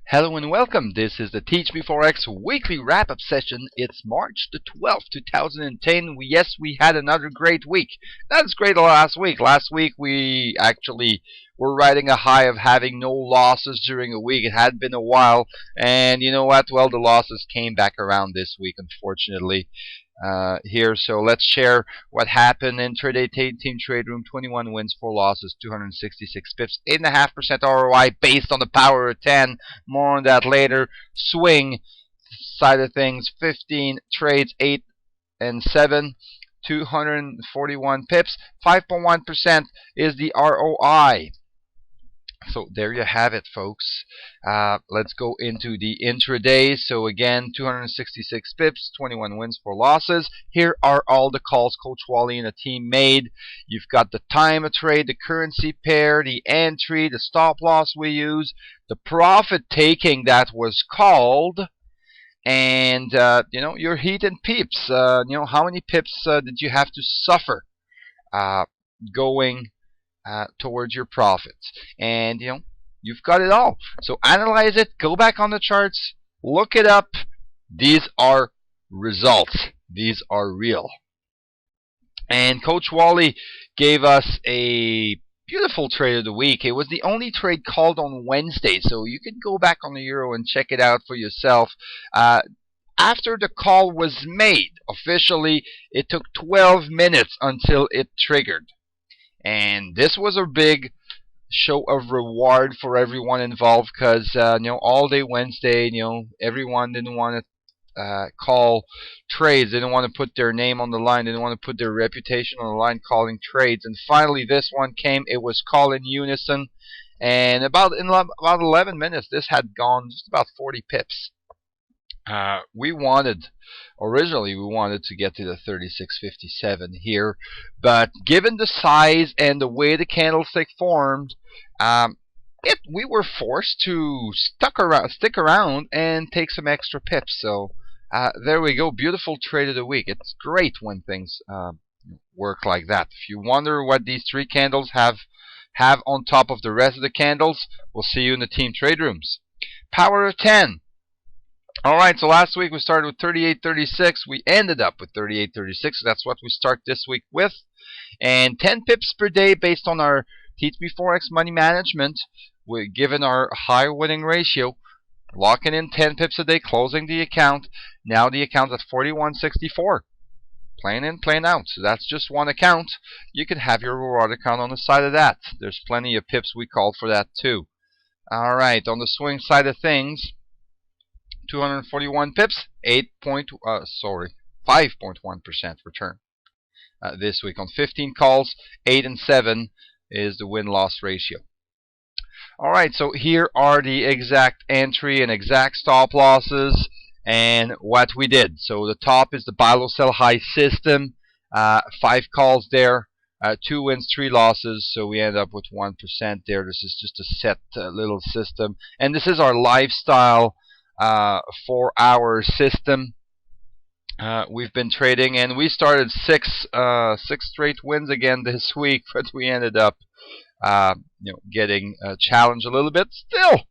Hello and welcome. This is the TMFX weekly wrap-up session. It's March the 12th, 2010. We had another great week. Not as great as last week. Last week we actually were riding a high of having no losses during a week. It had been a while, and you know what? Well, the losses came back around this week, unfortunately. So let's share what happened in Trade Team Trade Room. 21 wins, 4 losses, 266 pips, 8.5% ROI based on the power of 10. More on that later. Swing side of things, 15 trades, 8 and 7, 241 pips, 5.1% is the ROI. So there you have it, folks. Let's go into the intraday. So again, 266 pips, 21 wins, 4 losses. Here are all the calls Coach Wally and the team made. You've got the time of trade, the currency pair, the entry, the stop loss we use, the profit taking that was called, and your heat and pips. How many pips did you have to suffer going towards your profits? And you've got it all. So analyze it, go back on the charts, look it up. These are results. These are real. And Coach Wally gave us a beautiful trade of the week. It was the only trade called on Wednesday, so you can go back on the Euro and check it out for yourself. After the call was made officially, it took 12 minutes until it triggered. And this was a big show of reward for everyone involved, because all day Wednesday, everyone didn't want to call trades. They didn't want to put their name on the line. They didn't want to put their reputation on the line calling trades. And finally, this one came. It was called in unison, and in about 11 minutes, this had gone just about 40 pips. Originally we wanted to get to the 36.57 here, but given the size and the way the candlestick formed, we were forced to stick around and take some extra pips. So there we go. Beautiful trade of the week. It's great when things work like that. If you wonder what these 3 candles have on top of the rest of the candles, we'll see you in the team trade rooms. Power of 10. Alright, so last week we started with 38.36. We ended up with 38.36. So that's what we start this week with. And 10 pips per day based on our TMFX money management. Given our high winning ratio, locking in 10 pips a day, closing the account. Now the account's at 41.64. Plain in, plain out. So that's just one account. You can have your reward account on the side of that. There's plenty of pips we called for that too. Alright, on the swing side of things, 241 pips, 5.1% return this week on 15 calls. 8 and 7 is the win-loss ratio. Alright, so here are the exact entry and exact stop losses and what we did. So the top is the buy low sell high system. 5 calls there, 2 wins, 3 losses, so we end up with 1% there. This is just a set little system, and this is our lifestyle 4-hour system. We've been trading, and we started 6 straight wins again this week, but we ended up getting challenged a little bit. Still,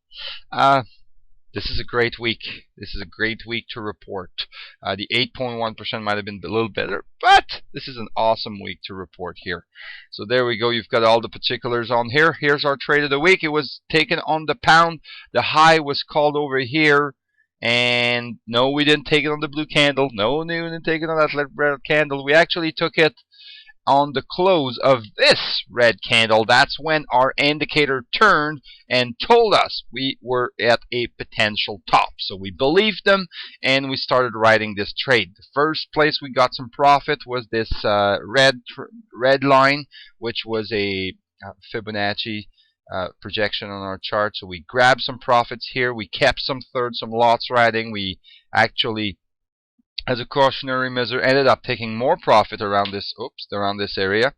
this is a great week. This is a great week to report. The 8.1% might have been a little better, but this is an awesome week to report here. So there we go. You've got all the particulars on here. Here's our trade of the week. It was taken on the pound. The high was called over here. And no, we didn't take it on the blue candle. No, we didn't take it on that red candle. We actually took it on the close of this red candle. That's when our indicator turned and told us we were at a potential top. So we believed them, and we started writing this trade. The first place we got some profit was this red line, which was a Fibonacci projection on our chart. So we grabbed some profits here. We kept some thirds, some lots riding. We actually, as a cautionary measure, ended up taking more profit around this area.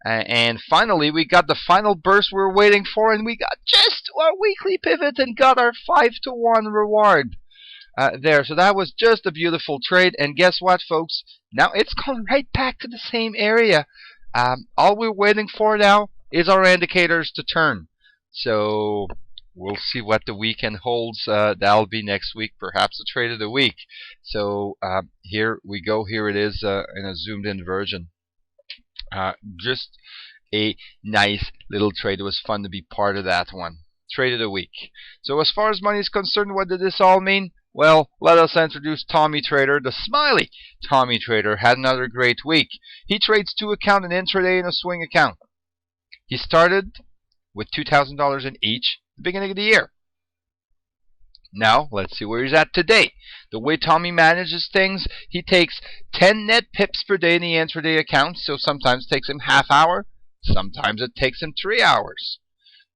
And finally, we got the final burst we were waiting for, and we got just our weekly pivot and got our 5-to-1 reward there. So that was just a beautiful trade. And guess what, folks? Now it's gone right back to the same area. All we're waiting for now is our indicators to turn. So we'll see what the weekend holds. That'll be next week, perhaps the trade of the week. So here we go. Here it is in a zoomed in version. Just a nice little trade. It was fun to be part of that one. Trade of the week. So as far as money is concerned, what did this all mean? Well, let us introduce Tommy Trader, the smiley Tommy Trader. Had another great week. He trades 2 accounts, an intraday and a swing account. He started with $2,000 in each at the beginning of the year. Now, let's see where he's at today. The way Tommy manages things, he takes 10 net pips per day in the intraday account, so sometimes it takes him half hour, sometimes it takes him 3 hours.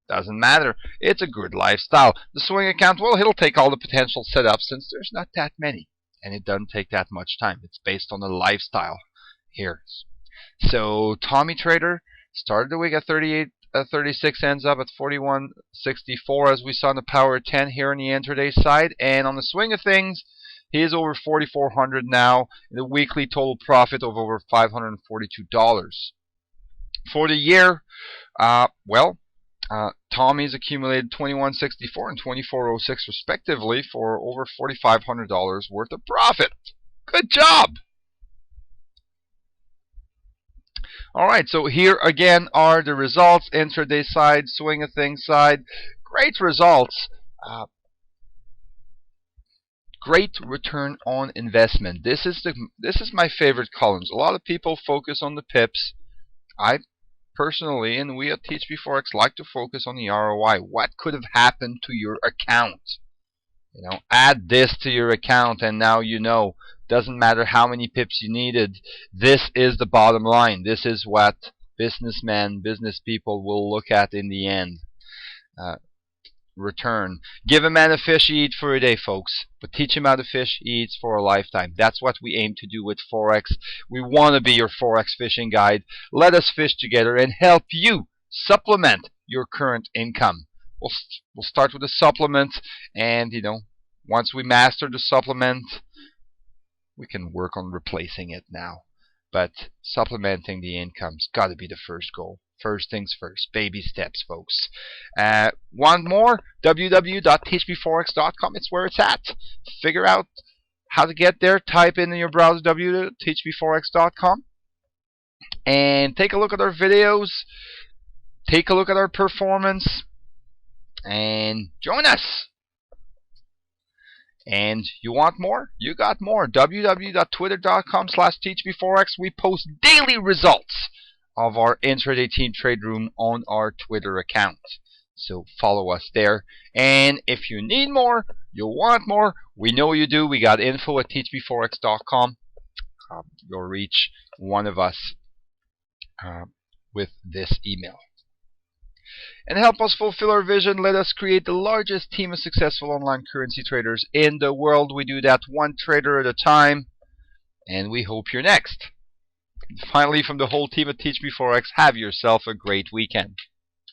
Doesn't matter. It's a good lifestyle. The swing account, well, he'll take all the potential setups since there's not that many, and it doesn't take that much time. It's based on the lifestyle here. So Tommy Trader started the week at 36, ends up at 41.64 as we saw in the power 10 here on the intraday side, and on the swing of things, he is over 4,400 now, and the weekly total profit of over $542 for the year. Tommy's accumulated 21.64 and 24.06 respectively for over $4,500 worth of profit. Good job. Alright, so here again are the results. Intraday side, swing of things side. Great results. Great return on investment. This is my favorite columns. A lot of people focus on the pips. I personally, and we at THB4X, like to focus on the ROI. What could have happened to your account? You know, add this to your account and now you know. Doesn't matter how many pips you needed. This is the bottom line. This is what businessmen, business people will look at in the end. Return. Give a man a fish, he eats for a day, folks. But teach him how to fish, he eats for a lifetime. That's what we aim to do with Forex. We want to be your Forex fishing guide. Let us fish together and help you supplement your current income. We'll start with a supplement, and once we master the supplement, we can work on replacing it now. But supplementing the income's got to be the first goal. First things first. Baby steps, folks. Want more? www.thb4x.com. It's where it's at. Figure out how to get there. Type in your browser www.thb4x.com and take a look at our videos. Take a look at our performance. And join us. And you want more? You got more. www.twitter.com/thb4x. We post daily results of our intraday team trade room on our Twitter account. So follow us there. And if you need more, you want more, we know you do. We got info@thb4x.com. You'll reach one of us with this email. And help us fulfill our vision. Let us create the largest team of successful online currency traders in the world. We do that one trader at a time. And we hope you're next. Finally, from the whole team at THB4X, have yourself a great weekend.